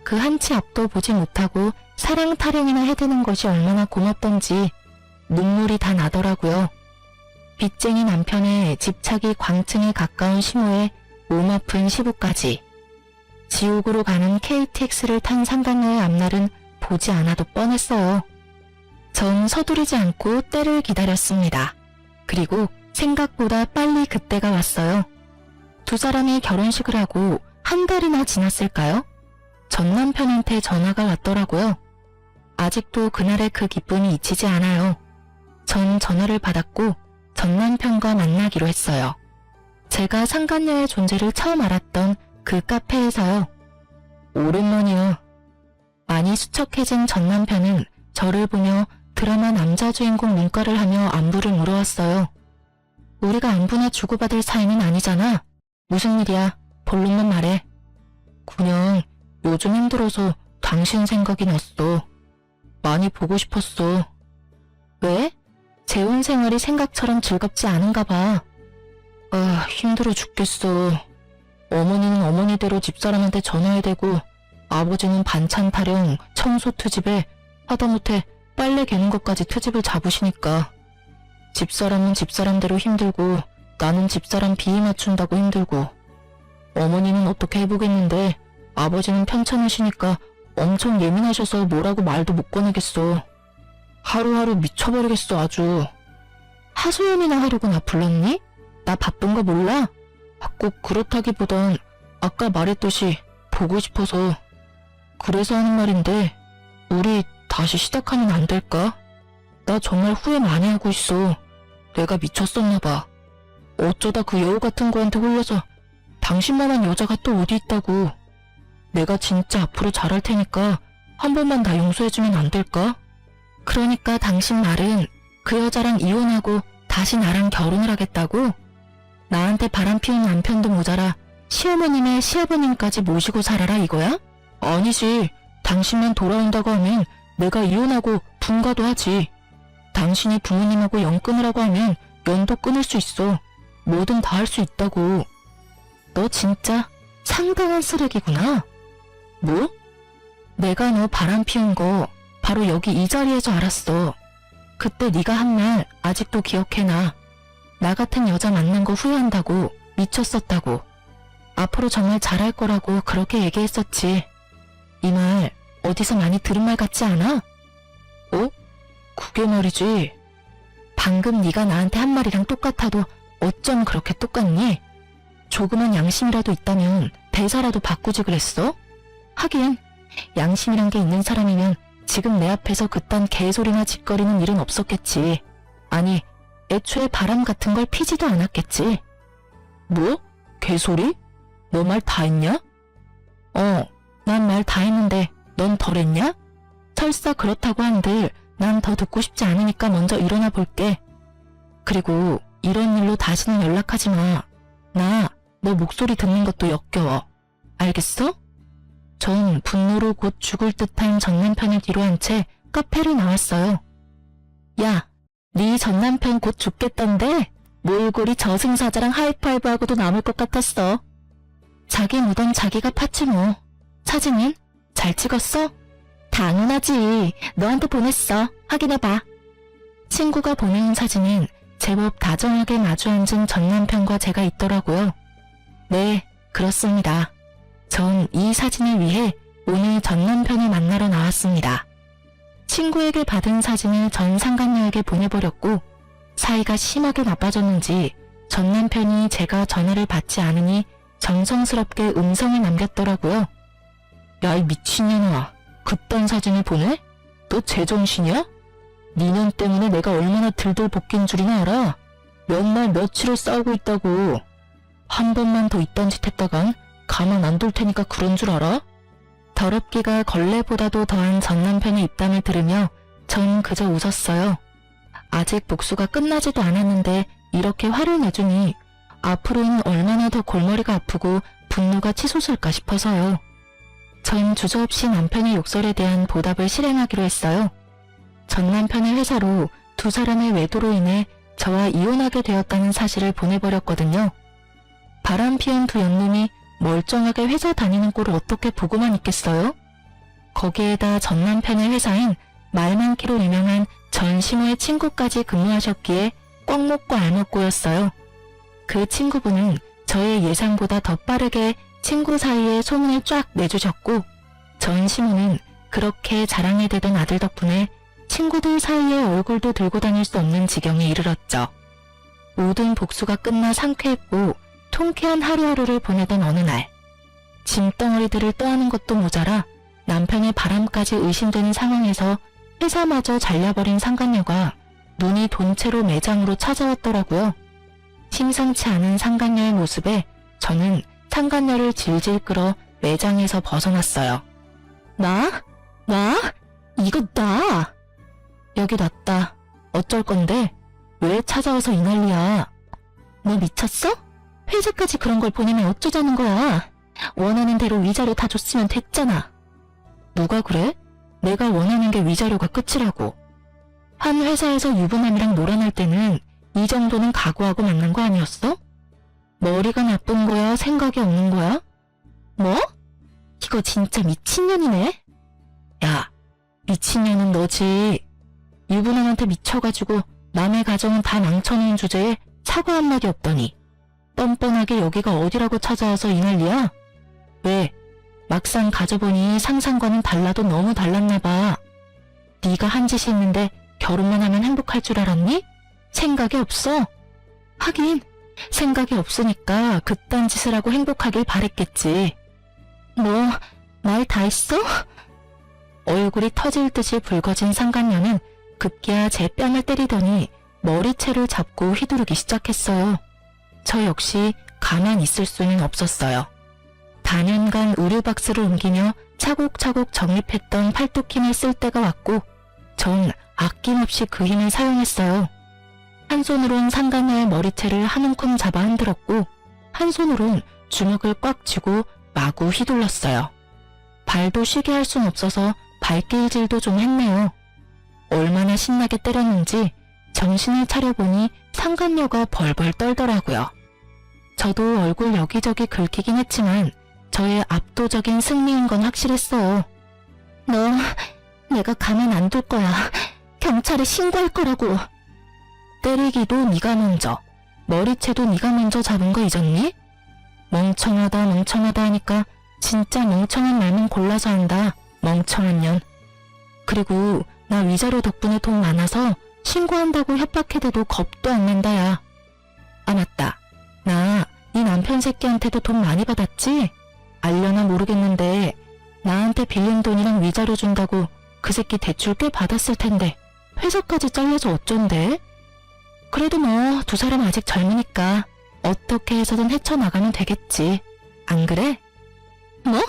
그 한치 앞도 보지 못하고 사랑 타령이나 해대는 것이 얼마나 고맙던지 눈물이 다 나더라고요. 빚쟁이 남편의 집착이 광층에 가까운 시모에 몸 아픈 시부까지. 지옥으로 가는 KTX를 탄 상간녀의 앞날은 보지 않아도 뻔했어요. 전 서두르지 않고 때를 기다렸습니다. 그리고 생각보다 빨리 그때가 왔어요. 두 사람이 결혼식을 하고 한 달이나 지났을까요? 전 남편한테 전화가 왔더라고요. 아직도 그날의 그 기쁨이 잊히지 않아요. 전 전화를 받았고 전 남편과 만나기로 했어요. 제가 상간녀의 존재를 처음 알았던 그 카페에서요. 오랜만이야. 많이 수척해진 전 남편은 저를 보며 드라마 남자 주인공 눈가를 하며 안부를 물어왔어요. 우리가 안부나 주고받을 사이는 아니잖아. 무슨 일이야? 본론만 말해. 그냥 요즘 힘들어서 당신 생각이 났어. 많이 보고 싶었어. 왜? 재혼 생활이 생각처럼 즐겁지 않은가 봐. 아, 힘들어 죽겠어. 어머니는 어머니대로 집사람한테 전화해야 되고 아버지는 반찬 타령, 청소 트집에 하다못해 빨래 개는 것까지 트집을 잡으시니까 집사람은 집사람대로 힘들고 나는 집사람 비위 맞춘다고 힘들고 어머니는 어떻게 해보겠는데 아버지는 편찮으시니까 엄청 예민하셔서 뭐라고 말도 못 꺼내겠어. 하루하루 미쳐버리겠어 아주. 하소연이나 하려고 나 불렀니? 나 바쁜 거 몰라? 꼭 그렇다기보단 아까 말했듯이 보고 싶어서. 그래서 하는 말인데 우리 다시 시작하면 안 될까? 나 정말 후회 많이 하고 있어. 내가 미쳤었나 봐. 어쩌다 그 여우 같은 거한테 홀려서 당신만한 여자가 또 어디 있다고. 내가 진짜 앞으로 잘할 테니까 한 번만 나 용서해주면 안 될까? 그러니까 당신 말은 그 여자랑 이혼하고 다시 나랑 결혼을 하겠다고? 나한테 바람 피운 남편도 모자라 시어머님의 시아버님까지 모시고 살아라 이거야? 아니지. 당신만 돌아온다고 하면 내가 이혼하고 분가도 하지. 당신이 부모님하고 연 끊으라고 하면 연도 끊을 수 있어. 뭐든 다 할 수 있다고. 너 진짜 상당한 쓰레기구나. 뭐? 내가 너 바람 피운 거 바로 여기 이 자리에서 알았어. 그때 네가 한 말 아직도 기억해놔. 나 같은 여자 만난 거 후회한다고, 미쳤었다고. 앞으로 정말 잘할 거라고 그렇게 얘기했었지. 이 말 어디서 많이 들은 말 같지 않아? 어? 그게 말이지. 방금 네가 나한테 한 말이랑 똑같아도 어쩜 그렇게 똑같니? 조그만 양심이라도 있다면 대사라도 바꾸지 그랬어? 하긴 양심이란 게 있는 사람이면 지금 내 앞에서 그딴 개소리나 짓거리는 일은 없었겠지. 아니, 애초에 바람 같은 걸 피지도 않았겠지. 뭐? 개소리? 너 말 다 했냐? 난 말 다 했는데 넌 덜 했냐? 설사 그렇다고 한들 난 더 듣고 싶지 않으니까 먼저 일어나 볼게. 그리고 이런 일로 다시는 연락하지 마. 나 너 목소리 듣는 것도 역겨워. 알겠어? 전 분노로 곧 죽을 듯한 전 남편을 뒤로 한 채 카페를 나왔어요. 야, 네 전 남편 곧 죽겠던데? 몰골이 저승사자랑 하이파이브하고도 남을 것 같았어. 자기 무덤 자기가 팠지 뭐. 사진은? 잘 찍었어? 당연하지. 너한테 보냈어. 확인해봐. 친구가 보내온 사진은 제법 다정하게 마주 앉은 전 남편과 제가 있더라고요. 네, 그렇습니다. 전 이 사진을 위해 오늘 전 남편을 만나러 나왔습니다. 친구에게 받은 사진을 전 상간녀에게 보내버렸고 사이가 심하게 나빠졌는지 전 남편이 제가 전화를 받지 않으니 정성스럽게 음성을 남겼더라고요. 야, 이 미친년아, 그딴 사진을 보내? 너 제정신이야? 니년 때문에 내가 얼마나 들들 볶인 줄이나 알아? 몇 날 며칠을 싸우고 있다고. 한 번만 더 이딴 짓 했다간 가만 안 둘 테니까 그런 줄 알아? 더럽기가 걸레보다도 더한 전 남편의 입담을 들으며 전 그저 웃었어요. 아직 복수가 끝나지도 않았는데 이렇게 화를 내주니 앞으로는 얼마나 더 골머리가 아프고 분노가 치솟을까 싶어서요. 전 주저없이 남편의 욕설에 대한 보답을 실행하기로 했어요. 전 남편의 회사로 두 사람의 외도로 인해 저와 이혼하게 되었다는 사실을 보내버렸거든요. 바람 피운 두 연놈이 멀쩡하게 회사 다니는 꼴을 어떻게 보고만 있겠어요? 거기에다 전 남편의 회사인 말 많기로 유명한 전시모의 친구까지 근무하셨기에 꽉 먹고 알 먹고였어요. 그 친구분은 저의 예상보다 더 빠르게 친구 사이에 소문을 쫙 내주셨고 전시모는 그렇게 자랑이 되던 아들 덕분에 친구들 사이에 얼굴도 들고 다닐 수 없는 지경에 이르렀죠. 모든 복수가 끝나 상쾌했고 통쾌한 하루하루를 보내던 어느 날 짐덩어리들을 떠안은 것도 모자라 남편의 바람까지 의심되는 상황에서 회사마저 잘려버린 상간녀가 눈이 돈채로 매장으로 찾아왔더라고요. 심상치 않은 상간녀의 모습에 저는 상간녀를 질질 끌어 매장에서 벗어났어요. 나? 이거 나! 여기 놨다. 어쩔 건데? 왜 찾아와서 이 난리야? 너 미쳤어? 회사까지 그런 걸 보내면 어쩌자는 거야? 원하는 대로 위자료 다 줬으면 됐잖아. 누가 그래? 내가 원하는 게 위자료가 끝이라고. 한 회사에서 유부남이랑 놀아날 때는 이 정도는 각오하고 만난 거 아니었어? 머리가 나쁜 거야? 생각이 없는 거야? 뭐? 이거 진짜 미친년이네? 야, 미친년은 너지. 유부남한테 미쳐가지고 남의 가정은 다 망쳐놓은 주제에 사과 한마디 없더니 뻔뻔하게 여기가 어디라고 찾아와서 이 난리야? 왜? 막상 가져보니 상상과는 달라도 너무 달랐나 봐. 네가 한 짓이 있는데 결혼만 하면 행복할 줄 알았니? 생각이 없어? 하긴 생각이 없으니까 그딴 짓을 하고 행복하길 바랬겠지. 뭐 말 다 했어? 얼굴이 터질 듯이 붉어진 상간녀는 급기야 제 뺨을 때리더니 머리채를 잡고 휘두르기 시작했어요. 저 역시 가만히 있을 수는 없었어요. 단연간 의류박스를 옮기며 차곡차곡 정립했던 팔뚝 힘을 쓸 때가 왔고 전 아낌없이 그 힘을 사용했어요. 한 손으론 상간녀의 머리채를 한 움큼 잡아 흔들었고 한 손으론 주먹을 꽉 쥐고 마구 휘둘렀어요. 발도 쉬게 할 순 없어서 발길질도 좀 했네요. 얼마나 신나게 때렸는지 정신을 차려보니 상간녀가 벌벌 떨더라고요. 저도 얼굴 여기저기 긁히긴 했지만 저의 압도적인 승리인 건 확실했어요. 너 내가 가만 안 둘 거야. 경찰에 신고할 거라고. 때리기도 네가 먼저, 머리채도 네가 먼저 잡은 거 잊었니? 멍청하다 하니까 진짜 멍청한 말만 골라서 한다. 멍청한 년. 그리고 나 위자료 덕분에 돈 많아서 신고한다고 협박해대도 겁도 안 난다 야. 아 맞다. 나 네 남편 새끼한테도 돈 많이 받았지? 알려나 모르겠는데 나한테 빌린 돈이랑 위자료 준다고 그 새끼 대출 꽤 받았을 텐데 회사까지 잘려서 어쩐데? 그래도 뭐 두 사람 아직 젊으니까 어떻게 해서든 헤쳐나가면 되겠지. 안 그래? 뭐?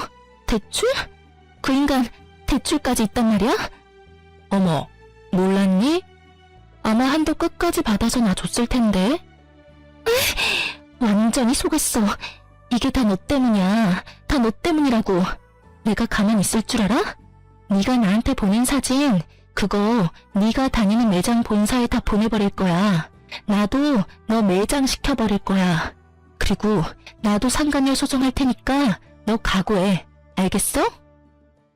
대출? 그 인간 대출까지 있단 말이야? 어머, 몰랐니? 아마 한도 끝까지 받아서 나 줬을 텐데. 완전히 속았어. 이게 다 너 때문이야. 다 너 때문이라고. 내가 가만히 있을 줄 알아? 네가 나한테 보낸 사진 그거 네가 다니는 매장 본사에 다 보내버릴 거야. 나도 너 매장 시켜버릴 거야. 그리고 나도 상간녀 소송할 테니까 너 각오해. 알겠어?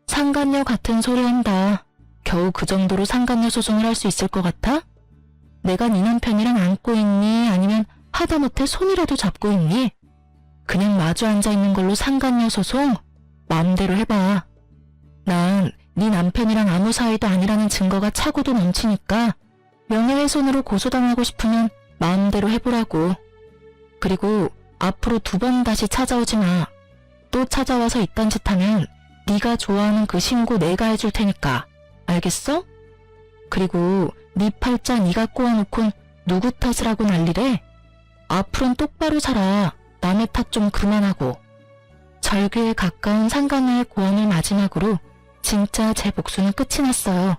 상간녀 같은 소리 한다. 겨우 그 정도로 상간녀 소송을 할 수 있을 것 같아? 내가 네 남편이랑 안고 있니? 아니면 하다못해 손이라도 잡고 있니? 그냥 마주 앉아있는 걸로 상관녀 소송? 마음대로 해봐. 난 네 남편이랑 아무 사이도 아니라는 증거가 차고도 넘치니까 명예훼손으로 고소당하고 싶으면 마음대로 해보라고. 그리고 앞으로 2번 다시 찾아오지 마. 또 찾아와서 이딴 짓 하면 네가 좋아하는 그 신고 내가 해줄 테니까. 알겠어? 그리고 네 팔자 네가 꼬아놓곤 누구 탓을 하고 난리래? 앞으로는 똑바로 살아. 남의 탓 좀 그만하고. 절규에 가까운 상간녀의 고함을 마지막으로 진짜 제 복수는 끝이 났어요.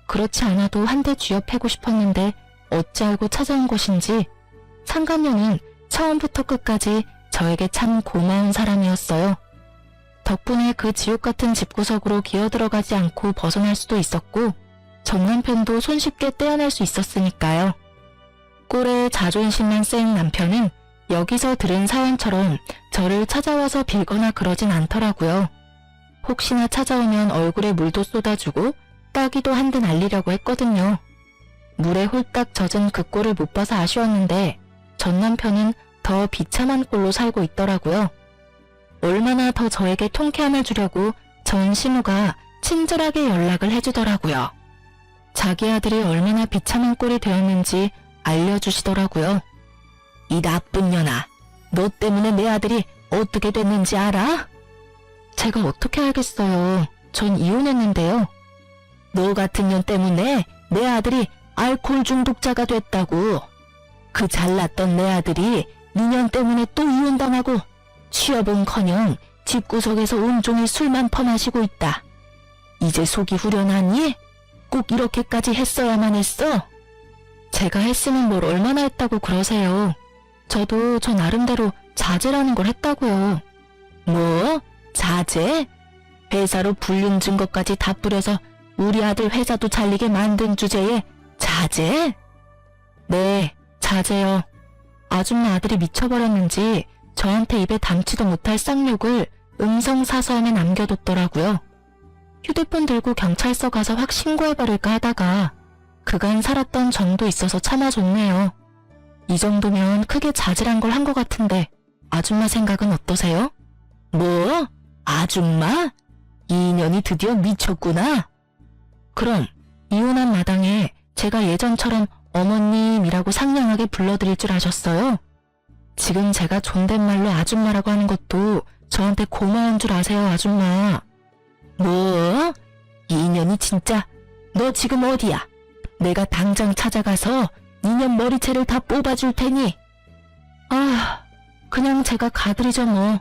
그렇지 않아도 한 대 쥐어 패고 싶었는데 어찌 알고 찾아온 것인지 상간녀는 처음부터 끝까지 저에게 참 고마운 사람이었어요. 덕분에 그 지옥 같은 집구석으로 기어들어가지 않고 벗어날 수도 있었고 전 남편도 손쉽게 떼어낼 수 있었으니까요. 꼴에 자존심만 센 남편은 여기서 들은 사연처럼 저를 찾아와서 빌거나 그러진 않더라고요. 혹시나 찾아오면 얼굴에 물도 쏟아주고 따기도 한 대 날리려고 했거든요. 물에 홀딱 젖은 그 꼴을 못 봐서 아쉬웠는데 전 남편은 더 비참한 꼴로 살고 있더라고요. 얼마나 더 저에게 통쾌함을 주려고 전 시모가 친절하게 연락을 해주더라고요. 자기 아들이 얼마나 비참한 꼴이 되었는지 알려주시더라고요. 이 나쁜 년아, 너 때문에 내 아들이 어떻게 됐는지 알아? 제가 어떻게 알겠어요. 전 이혼했는데요. 너 같은 년 때문에 내 아들이 알코올 중독자가 됐다고. 그 잘났던 내 아들이 네 년 때문에 또 이혼당하고 취업은커녕 집구석에서 온종일 술만 퍼마시고 있다. 이제 속이 후련하니? 꼭 이렇게까지 했어야만 했어? 제가 했으면 뭘 얼마나 했다고 그러세요. 저도 저 나름대로 자제라는 걸 했다고요. 뭐? 자제? 회사로 불륜 증거까지 다 뿌려서 우리 아들 회사도 잘리게 만든 주제에 자제? 네, 자제요. 아줌마 아들이 미쳐버렸는지 저한테 입에 담지도 못할 쌍욕을 음성사서함에 남겨뒀더라고요. 휴대폰 들고 경찰서 가서 확 신고해버릴까 하다가 그간 살았던 정도 있어서 참아줬네요. 이 정도면 크게 자질한 걸 한 것 같은데 아줌마 생각은 어떠세요? 뭐? 아줌마? 이 인연이 드디어 미쳤구나. 그럼 이혼한 마당에 제가 예전처럼 어머님이라고 상냥하게 불러드릴 줄 아셨어요? 지금 제가 존댓말로 아줌마라고 하는 것도 저한테 고마운 줄 아세요, 아줌마? 뭐? 이 인연이 진짜. 너 지금 어디야? 내가 당장 찾아가서 니년 머리채를 다 뽑아줄 테니. 아, 그냥 제가 가드리죠 뭐.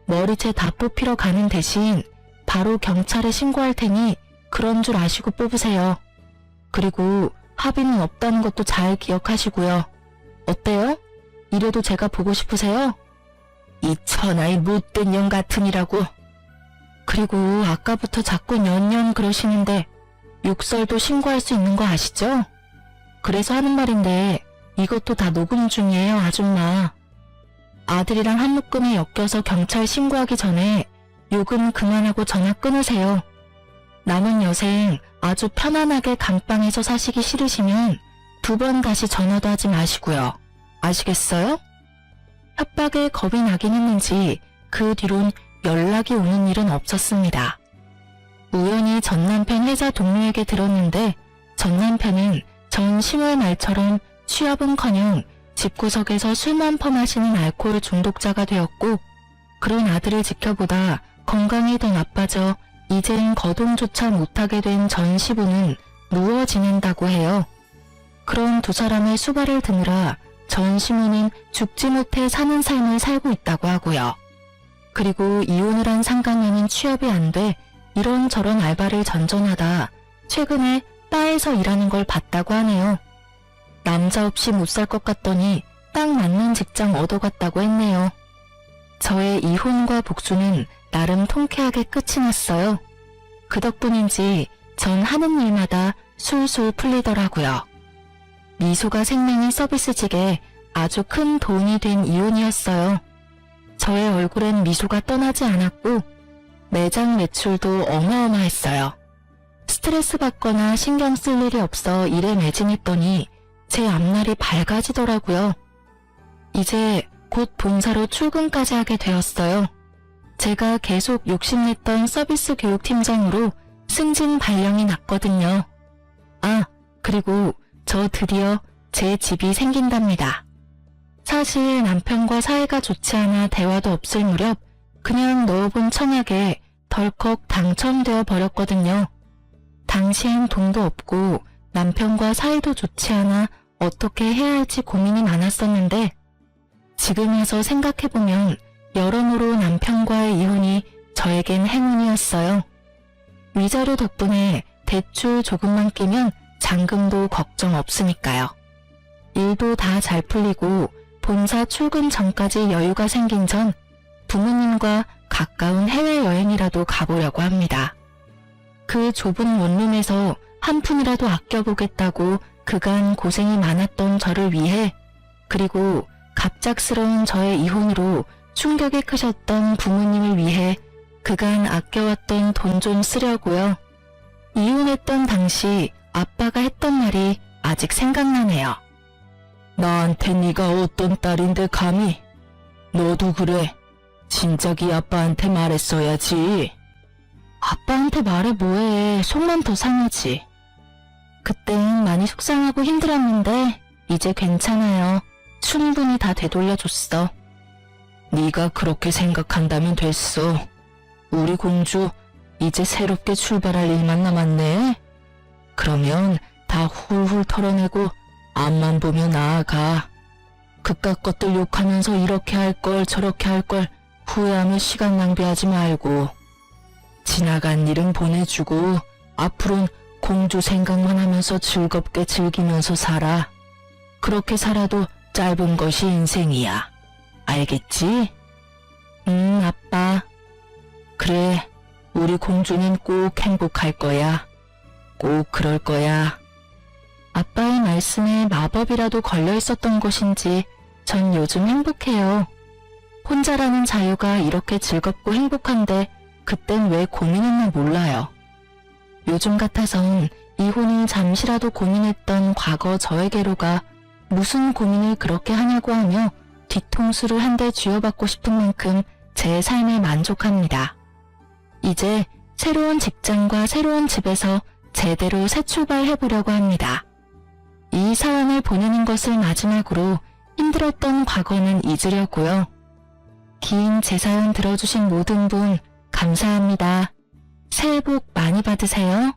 머리채 다 뽑히러 가는 대신 바로 경찰에 신고할 테니 그런 줄 아시고 뽑으세요. 그리고 합의는 없다는 것도 잘 기억하시고요. 어때요? 이래도 제가 보고 싶으세요? 이 천하의 못된 년 같으니라고. 그리고 아까부터 자꾸 년년 그러시는데 욕설도 신고할 수 있는 거 아시죠? 그래서 하는 말인데 이것도 다 녹음 중이에요, 아줌마. 아들이랑 한 묶음에 엮여서 경찰 신고하기 전에 욕은 그만하고 전화 끊으세요. 남은 여생 아주 편안하게 감방에서 사시기 싫으시면 2번 다시 전화도 하지 마시고요. 아시겠어요? 협박에 겁이 나긴 했는지 그 뒤론 연락이 오는 일은 없었습니다. 우연히 전 남편 회사 동료에게 들었는데 전 남편은 전 10월 말처럼 취업은커녕 집구석에서 술만 퍼마시는 알코올 중독자가 되었고 그런 아들을 지켜보다 건강이 더 나빠져 이젠 거동조차 못하게 된 전 시부는 누워 지낸다고 해요. 그런 두 사람의 수발을 드느라 전 시부는 죽지 못해 사는 삶을 살고 있다고 하고요. 그리고 이혼을 한 상간녀는 취업이 안 돼 이런저런 알바를 전전하다 최근에 바에서 일하는 걸 봤다고 하네요. 남자 없이 못 살 것 같더니 딱 맞는 직장 얻어갔다고 했네요. 저의 이혼과 복수는 나름 통쾌하게 끝이 났어요. 그 덕분인지 전 하는 일마다 술술 풀리더라고요. 미소가 생명인 서비스직에 아주 큰 도움이 된 이혼이었어요. 저의 얼굴엔 미소가 떠나지 않았고 매장 매출도 어마어마했어요. 스트레스 받거나 신경 쓸 일이 없어 일에 매진했더니 제 앞날이 밝아지더라고요. 이제 곧 본사로 출근까지 하게 되었어요. 제가 계속 욕심냈던 서비스 교육팀장으로 승진 발령이 났거든요. 아, 그리고 저 드디어 제 집이 생긴답니다. 사실 남편과 사이가 좋지 않아 대화도 없을 무렵 그냥 넣어본 청약에 덜컥 당첨되어 버렸거든요. 당시엔 돈도 없고 남편과 사이도 좋지 않아 어떻게 해야 할지 고민이 많았었는데 지금 와서 생각해보면 여러모로 남편과의 이혼이 저에겐 행운이었어요. 위자료 덕분에 대출 조금만 끼면 잔금도 걱정 없으니까요. 일도 다 잘 풀리고 본사 출근 전까지 여유가 생긴 전 부모님과 가까운 해외여행이라도 가보려고 합니다. 그 좁은 원룸에서 한 푼이라도 아껴보겠다고 그간 고생이 많았던 저를 위해, 그리고 갑작스러운 저의 이혼으로 충격이 크셨던 부모님을 위해 그간 아껴왔던 돈 좀 쓰려고요. 이혼했던 당시 아빠가 했던 말이 아직 생각나네요. 나한테 네가 어떤 딸인데 감히? 너도 그래. 진작이 아빠한테 말했어야지. 아빠한테 말해 뭐해. 속만 더 상하지. 그땐 많이 속상하고 힘들었는데 이제 괜찮아요. 충분히 다 되돌려줬어. 네가 그렇게 생각한다면 됐어. 우리 공주 이제 새롭게 출발할 일만 남았네. 그러면 다 훌훌 털어내고 앞만 보며 나아가. 그깟 것들 욕하면서 이렇게 할 걸 저렇게 할 걸 후회하며 시간 낭비하지 말고 지나간 일은 보내주고 앞으로는 공주 생각만 하면서 즐겁게 즐기면서 살아. 그렇게 살아도 짧은 것이 인생이야. 알겠지? 아빠. 그래, 우리 공주는 꼭 행복할 거야. 꼭 그럴 거야. 아빠의 말씀에 마법이라도 걸려 있었던 것인지 전 요즘 행복해요. 혼자라는 자유가 이렇게 즐겁고 행복한데 그땐 왜 고민했나 몰라요. 요즘 같아선 이혼을 잠시라도 고민했던 과거 저에게로가 무슨 고민을 그렇게 하냐고 하며 뒤통수를 한 대 쥐어받고 싶은 만큼 제 삶에 만족합니다. 이제 새로운 직장과 새로운 집에서 제대로 새 출발해보려고 합니다. 이 사연을 보내는 것을 마지막으로 힘들었던 과거는 잊으려고요. 긴 제 사연 들어주신 모든 분 감사합니다. 새해 복 많이 받으세요.